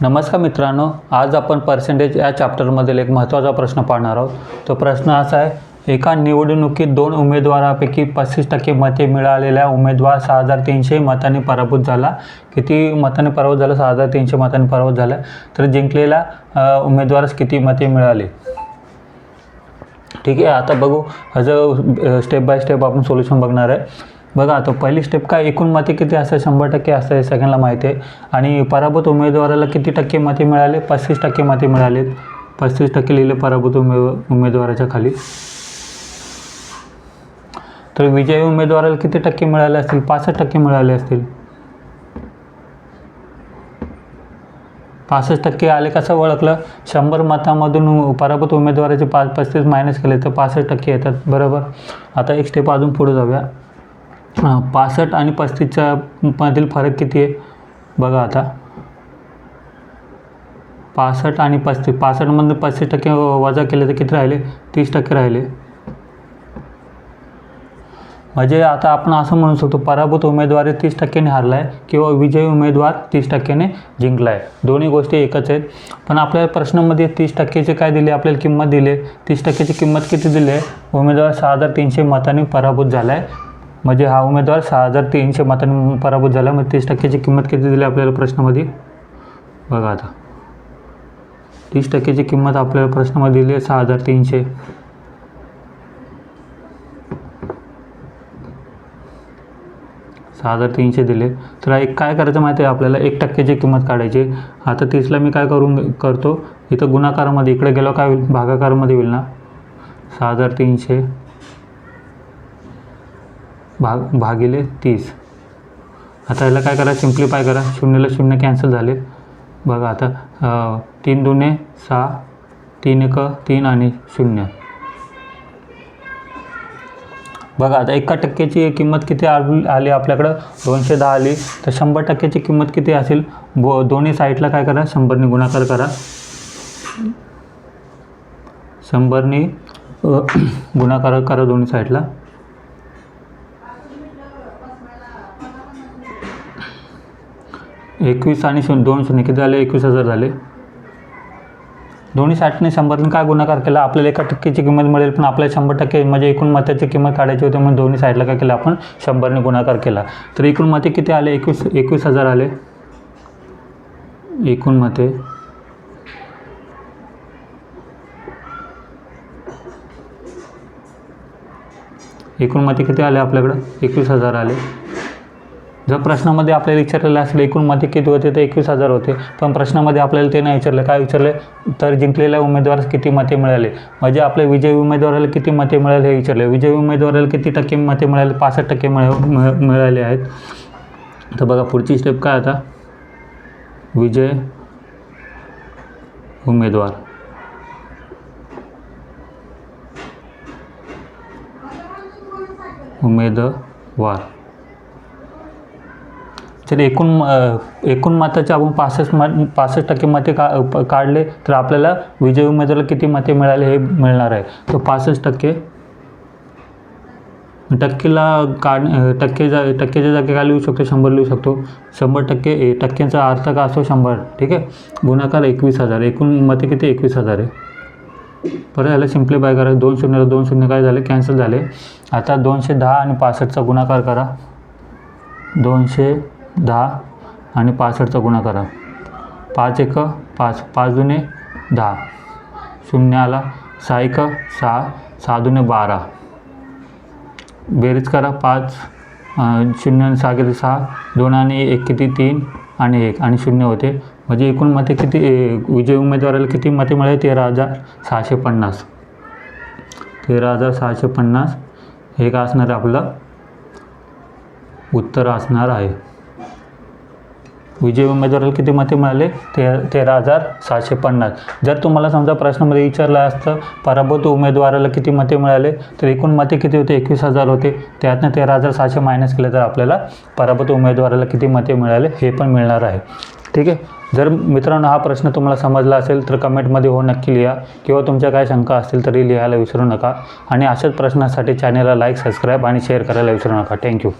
नमस्कार मित्रांनो, आज आपण पर्सेंटेज या चॅप्टरमधील एक महत्त्वाचा प्रश्न पाहणार आहोत। तो प्रश्न असा आहे, एका निवडणुकीत 2 उमेदवारांपैकी 35% मते मिळालेल्या उमेदवार 6300 मतांनी पराभूत झाला। किती मतांनी पराभूत झाला? 6300 मतांनी पराभूत झाला। तर जिंकलेल्या उमेदवारास किती मते मिळाली? ठीक आहे, आता बघू ह्याचं स्टेप बाय स्टेप आपण सोल्युशन बघणार आहे। बघा, आता पहिली स्टेप काय, एकूण मते किती असतात? 100% असतात, हे सगळ्यांना माहिती आहे। आणि पराभूत उमेदवाराला किती टक्के मते मिळाले? 35% मते मिळालेत। 35% लिहिले पराभूत उमेदवाराच्या खाली। तर विजयी उमेदवाराला किती टक्के मिळाले असतील? 65% मिळाले असतील। 65% आले कसं ओळखलं? 100 मतांमधून पराभूत उमेदवाराचे 35 मायनस केले तर 65% येतात, बरोबर। आता एक स्टेप अजून पुढे जाऊया। 65 आणि 35च्या मधील फरक किती आहे? बघा, आता 65 आणि 35, 65मधून 35% वजा केले तर किती राहिले? 30% राहिले। म्हणजे आता आपण असं म्हणू शकतो, पराभूत उमेदवार 30%ने हारला आहे किंवा विजयी उमेदवार 30%ने जिंकला आहे। दोन्ही गोष्टी एकच आहेत। पण आपल्या प्रश्नामध्ये 30%चे काय दिले? आपल्याला किंमत दिली। 30%ची किंमत किती दिली आहे? उमेदवार 6300 मतांनी पराभूत झाला आहे। म्हणजे हा उमेदवार 6300 मतांनी पराभूत झाला। मग 30%ची किंमत किती दिली आपल्याला प्रश्नामध्ये? बघा, आता 30%ची किंमत आपल्याला प्रश्नामध्ये दिली आहे 6300। 6300 दिले। तर एक काय करायचं माहिती आहे आपल्याला? 1%ची किंमत काढायची। आता 30ला मी काय करतो, इथं गुणाकारामध्ये इकडे गेलो काय होईल? भागाकारामध्ये होईल ना। 6300 भागिले 30। आता याला काय करा? सिम्प्लिफाय करा। 0ला 0 कॅन्सल झाले। बघा, आता 3 दुने 6, 3 एक 3 आणि 0। बघा, आता 1%ची किंमत किती आली आपल्याकडं? 210 आली। तर 100%ची किंमत किती असेल? दोन्ही साईडला काय करा? 100ने गुणाकार करा। 100ने गुणाकार करा दोन्ही साईडला। एकवीस आणि 2 शून्य किती झाले? 21,000 झाले। दोन्ही साईडने 100ने काय गुणाकार केला? आपल्याला 1%ची किंमत मिळेल, पण आपल्याला 100% म्हणजे एकूण मताची किंमत काढायची होती, म्हणून दोन्ही साईडला काय केलं आपण? 100ने गुणाकार केला। तर एकूण मते किती आले? 21,000 आले। एकूण मते किती आले आपल्याकडं? 21,000 आले। जर प्रश्नामध्ये आपल्याला विचारलेलं असेल एकूण मते किती होते, तर 21,000 होते। पण प्रश्नामध्ये आपल्याला ते नाही विचारलं। काय विचारले? तर जिंकलेल्या उमेदवारास किती मते मिळाले, म्हणजे आपल्या विजयी उमेदवाराला किती मते मिळाले हे विचारले। विजयी उमेदवाराला किती टक्के मते मिळाले? 65% मिळाले आहेत। तर बघा, पुढची स्टेप काय आता? विजय उमेदवार तर एकूण मताचे आपण 65% मते काढले, तर आपल्याला विजयी उमेदवाराला किती मते मिळाले हे मिळणार आहे। तर 65% टक्केच्या जागी काय लिहू शकतो? 100 लिहू शकतो। 100% टक्क्यांचा अर्थ काय असतो? 100, ठीक आहे। गुणाकार 21,000, एकूण मते किती? 21,000 आहे। परत याला सिम्प्लिफाय करा। 2 शून्यला 2 शून्य काय झाले? कॅन्सल झाले। आता 210 आणि 65चा गुणाकार करा। 210 आणि 65चा गुणाकार करा। 5 एक 5, 5 दुने 10, 0 आला। 6 एक 6, 6 दुने 12। बेरीज करा। 5 0 आणि 6 किती? 6, 2 आणि 1 किती? 3 आणि 1 आणि 0 होते। म्हणजे एकूण मते किती? विजयी उमेदवाराला किती मते मिळाले? 13,650। 13,650 हे काय असणार आहे? आपलं उत्तर असणार आहे। विजयी उमेदवाराला किती मते मिळाले? 13,650। जर तुम्हाला समजा प्रश्नामध्ये विचारलं असतं पराभूत उमेदवाराला किती मते मिळाले, तर एकूण मते किती होते? 21,000 होते। त्यातनं 13,600 मायनस केलं तर आपल्याला पराभूत उमेदवाराला किती मते मिळाले हे पण मिळणार आहे, ठीक आहे। जर मित्रांनो हा प्रश्न तुम्हाला समजला असेल तर कमेंटमध्ये हो नक्की लिहा, किंवा तुमच्या काय शंका असतील तरी लिहायला विसरू नका। आणि अशाच प्रश्नासाठी चॅनलला लाईक, सबस्क्राईब आणि शेअर करायला विसरू नका। थँक्यू।